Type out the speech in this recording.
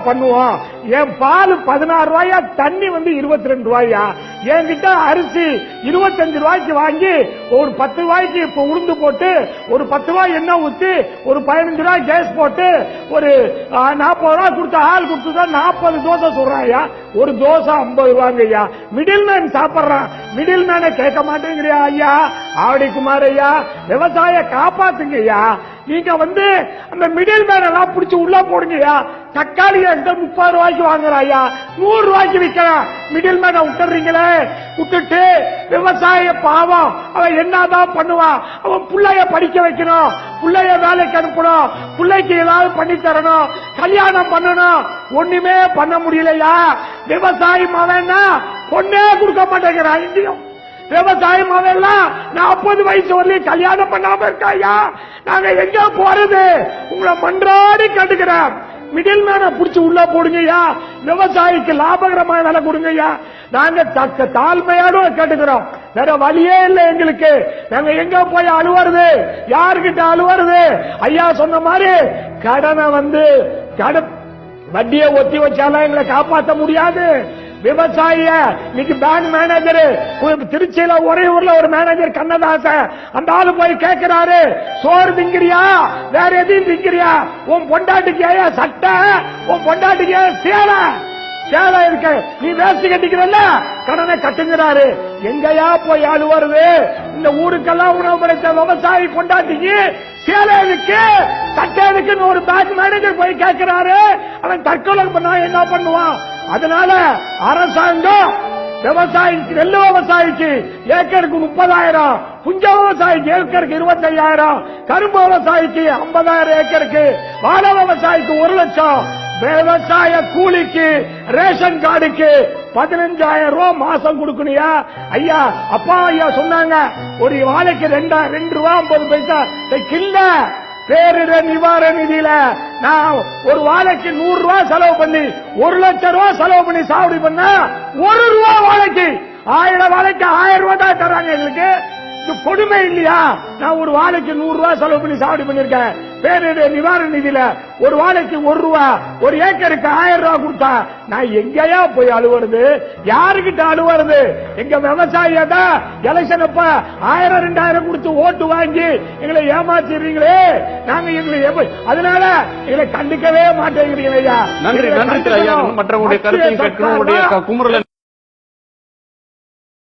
பண்ணுவோம்? என் பால் 16 ரூபாயா, தண்ணி 22 ரூபாயா, என்கிட்ட அரிசி 25 ரூபாய்க்கு வாங்கி ஒரு 10 ரூபாய்க்கு இப்ப உளுந்து போட்டு ஒரு 10 ரூபாய் எண்ணெய் ஊத்தி ஒரு 15 ரூபாய் கேஸ் போட்டு ஒரு 40 ரூபாய் கொடுத்த ஆள் கொடுத்துதான் 40 தோசை சொல்றாயா. ஒரு தோசை 50 ரூபாங்க ஐயா. மிடில் மேன் சாப்பிடுறான். மிடில் மேனை கேட்க மாட்டேங்கிறியா ஐயா? ஆவடி குமார் ஐயா, விவசாய காப்பாத்துங்க ஐயா. நீங்க அந்த மிடில் மேன் எல்லாம் பிடிச்சி உள்ள போடுங்கய்யா. தக்காளி 30 ரூபாய்க்கு வாங்குறாயா, 100 ரூபாய்க்கு விற்கிறான். மிடில் மேனை விட்டுறீங்களே. விட்டுட்டு விவசாய பாவம், அவன் என்னதான் பண்ணுவான்? அவன் பிள்ளைய படிக்க வைக்கணும், பிள்ளைய வேலைக்கு அனுப்பணும், பிள்ளைக்கு ஏதாவது பண்ணி தரணும், கல்யாணம் பண்ணணும். ஒண்ணுமே பண்ண முடியலையா? விவசாயம் அவன் பொண்ணே கொடுக்க மாட்டேங்கிறான். இங்கேயும் விவசாயம் அவெல்லாம் 40 வயசு வரலையும் கல்யாணம் பண்ணாம இருக்காயா. நாங்க எங்க போறது? உங்களை மன்றாடி கேட்டுக்கிறேன். மிடில் மேனை புடிச்சு உள்ள போடுங்கய்யா. விவசாயிக்கு லாபகரமான வேலை கொடுங்கய்யா. நாங்க தாழ்மையோட கேட்டுக்கிறோம். வேற வழியே இல்லை எங்களுக்கு. நாங்க எங்க போய் அழுவுறது? யாருக்கிட்ட அழுவுறது? ஐயா சொன்ன மாதிரி கடனை வட்டியை ஒத்தி வச்சாலும் எங்களை காப்பாற்ற முடியாது. விவசாயிய இன்னைக்கு பேங்க் மேனேஜர் திருச்சியில ஒரே ஊர்ல ஒரு மேனேஜர் கண்ணதாசன், அந்த ஆளு போய் கேட்கிறாரு, சோறு திங்கிறியா, வேற எதையும் திங்கிறியா? உன் பொண்டாட்டிக்கு ஏயா சட்டை, உன் பொண்டாட்டிக்கு சேலை சேலை இருக்க, நீ வேஸ்ட் கட்டிக்கிறல்ல, கடனை கட்டுங்கிறாரு. எங்கயா போய் அழுவுறது? இந்த ஊருக்கெல்லாம் உணவு படைத்த விவசாயி பொண்டாட்டிக்கு சேலை இருக்கு, சட்டை இருக்குன்னு ஒரு பேங்க் மேனேஜர் போய் கேட்கிறாரு. அவன் தற்கொலை பண்ணா என்ன பண்ணுவான்? அதனால அரசாங்கம் விவசாயிக்கு, நெல் விவசாயிக்கு ஏக்கருக்கு 30,000, புஞ்ச விவசாயிக்கு ஏக்கருக்கு 25,000, கரும்பு விவசாயிக்கு 50,000 ஏக்கருக்கு, வாழை விவசாயிக்கு 1 லட்சம், விவசாய கூலிக்கு ரேஷன் கார்டுக்கு 15,000 ரூபாய் மாசம் கொடுக்கணுயா. ஐயா அப்பா ஐயா சொன்னாங்க, ஒரு வாழைக்கு 2 ரூபா 50 பைசா கில்ல. பேரிடர் நிவாரண நிதியில நான் ஒரு வாழைக்கு 100 ரூபாய் செலவு பண்ணி 1 லட்சம் ரூபாய் செலவு பண்ணி சாவடி பண்ண 1 ரூபா வாழைக்கு 1000 வாழைக்கு 1000 ரூபாய் தான் தர்றாங்க எங்களுக்கு. இது கொடுமை இல்லையா? நான் ஒரு வாழைக்கு 100 ரூபாய் செலவு பண்ணி சாவடி பண்ணிருக்கேன். பேரிடர் நிவாரண நிதியில ஒரு வாழைக்கு 1 ரூபா, ஒரு ஏக்கருக்கு 1000 ரூபாய் கொடுத்தா நான் எங்கயா போய் அழுவுறது? யாருக்கிட்ட அழுவுறது? எங்க விவசாயிய தான் எலெக்ஷன் அப்ப 1000 2000 கொடுத்து ஓட்டு வாங்கி எங்களை ஏமாத்திடுறீங்களே. நாங்க எங்களை அதனால எங்களை கண்டுக்கவே மாட்டேங்கிறீங்க ஐயா. நன்றி நன்றி ஐயா. மற்றவங்களுடைய கருத்தையும் கேட்கணும்.